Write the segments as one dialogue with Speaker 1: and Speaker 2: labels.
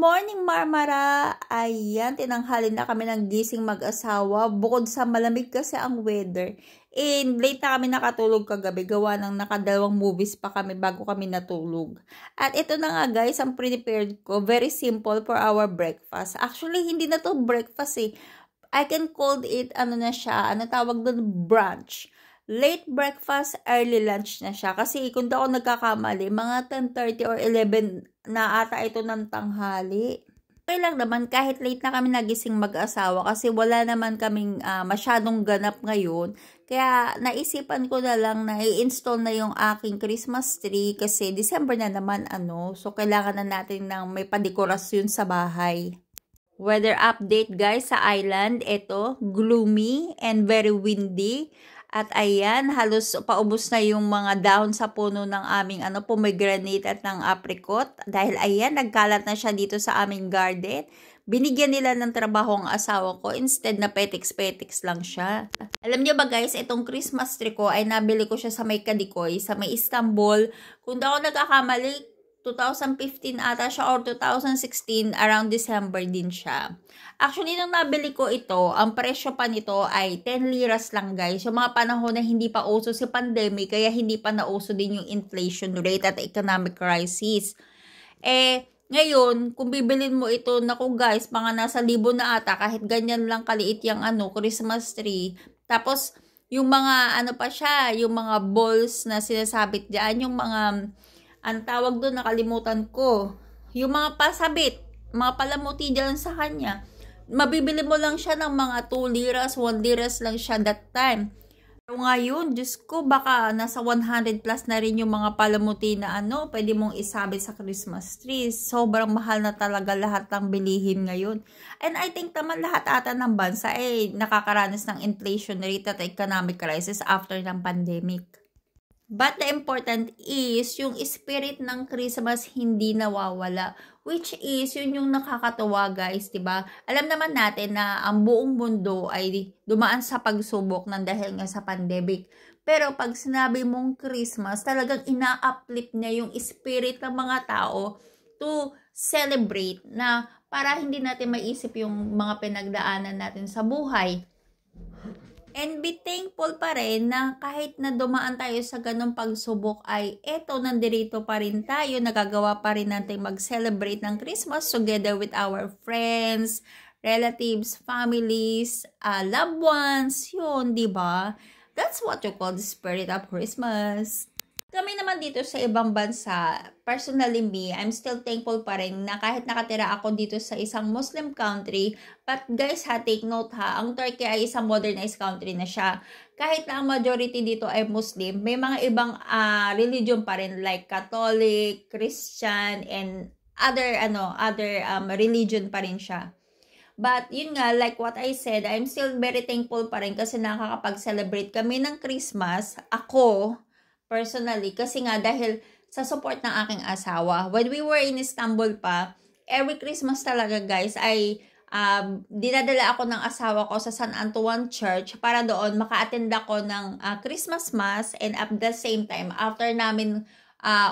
Speaker 1: morning, Marmara! Ayan, tinanghali na kami ng gising mag-asawa. Bukod sa malamig kasi ang weather. And late na kami nakatulog kagabi. Gawa ng nakadalawang movies pa kami bago kami natulog. At ito na nga guys, ang prepared ko. Very simple for our breakfast. Actually, hindi na to breakfast eh. I can call it, ano na siya, ano tawag doon, brunch. Late breakfast, early lunch na siya. Kasi kung daw ako nagkakamali, mga 10:30 or 11 na ata ito ng tanghali. Okay lang naman kahit late na kami nagising mag-asawa kasi wala naman kaming masyadong ganap ngayon. Kaya naisipan ko na lang na i-install na yung aking Christmas tree kasi December na naman so kailangan na natin ng may padekorasyon sa bahay. Weather update guys sa island, ito gloomy and very windy. At ayan, halos paubos na yung mga dahon sa puno ng aming pomegranate at ng apricot. Dahil ayan, nagkalat na siya dito sa aming garden. Binigyan nila ng trabaho ang asawa ko instead na petiks-petiks lang siya. Alam niyo ba guys, itong Christmas tree ko ay nabili ko siya sa may Kadikoy, sa may Istanbul. Kung daw ako nagkakamali, 2015 ata siya or 2016, around December din siya. Actually, nung nabili ko ito, ang presyo pa nito ay 10 liras lang guys. Yung mga panahon na hindi pa uso si pandemic, kaya hindi pa nauso din yung inflation rate at economic crisis. Ngayon, kung bibilin mo ito, naku guys, mga nasa 1,000 na ata, kahit ganyan lang kaliit yung Christmas tree. Tapos, yung mga pa siya, yung mga balls na sinasabit dyan, yung mga ang tawag doon, nakalimutan ko. Yung mga pasabit, mga palamuti dyan sa kanya. Mabibili mo lang siya ng mga 2 liras, 1 liras lang siya that time. Pero ngayon, Diyos ko, baka nasa 100 plus na rin yung mga palamuti na pwede mong isabit sa Christmas tree. Sobrang mahal na talaga lahat ng bilihin ngayon. And I think naman lahat ata ng bansa nakakaranas ng inflation rate at economic crisis after ng pandemic. But the important is, yung spirit ng Christmas hindi nawawala. Which is, yun yung nakakatawa guys, diba? Alam naman natin na ang buong mundo ay dumaan sa pagsubok ng dahil nga sa pandemic. Pero pag sinabi mong Christmas, talagang ina-uplift niya yung spirit ng mga tao to celebrate na para hindi natin maisip yung mga pinagdaanan natin sa buhay. And be thankful pa rin na kahit na dumaan tayo sa ganong pagsubok ay nandirito pa rin tayo, nagagawa pa rin natin mag-celebrate ng Christmas together with our friends, relatives, families, loved ones, yun, diba? That's what you call the spirit of Christmas. Kami naman dito sa ibang bansa, personally me, I'm still thankful pa rin na kahit nakatira ako dito sa isang Muslim country, but guys take note ang Turkey ay isang modernized country na siya. Kahit na ang majority dito ay Muslim, may mga ibang religion pa rin like Catholic, Christian, and other religion pa rin siya. But yun nga, like what I said, I'm still very thankful pa rin kasi nakakapag-celebrate kami ng Christmas. Ako, personally, kasi nga dahil sa support ng aking asawa. When we were in Istanbul pa, every Christmas talaga guys ay dinadala ako ng asawa ko sa San Antoine Church para doon maka-attend ako ng Christmas Mass, and at the same time, after namin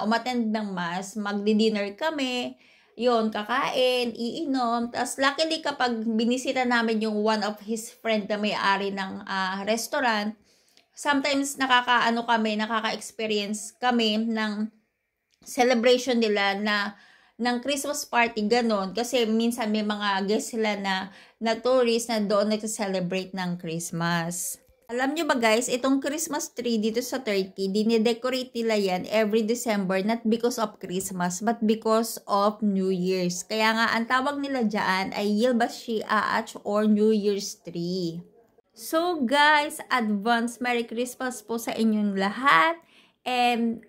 Speaker 1: umattend ng Mass, magdi-dinner kami, yun, kakain, iinom. Tapos luckily kapag binisita namin yung one of his friend na may-ari ng restaurant, sometimes nakaka-experience kami ng celebration nila ng Christmas party, ganon. Kasi minsan may mga guests sila na tourist na doon nag-celebrate ng Christmas. Alam nyo ba guys, itong Christmas tree dito sa Turkey, dinidecorate nila yan every December, not because of Christmas, but because of New Year's. Kaya nga, ang tawag nila dyan ay Yılbaşı Ağacı or New Year's tree. So guys, advance Merry Christmas po sa inyong lahat, and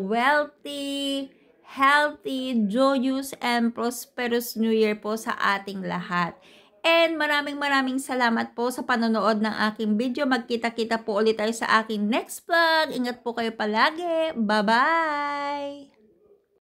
Speaker 1: wealthy, healthy, joyous, and prosperous New Year po sa ating lahat. And maraming salamat po sa panonood ng aking video. Magkita-kita po ulit tayo sa aking next vlog. Ingat po kayo palagi. Bye-bye!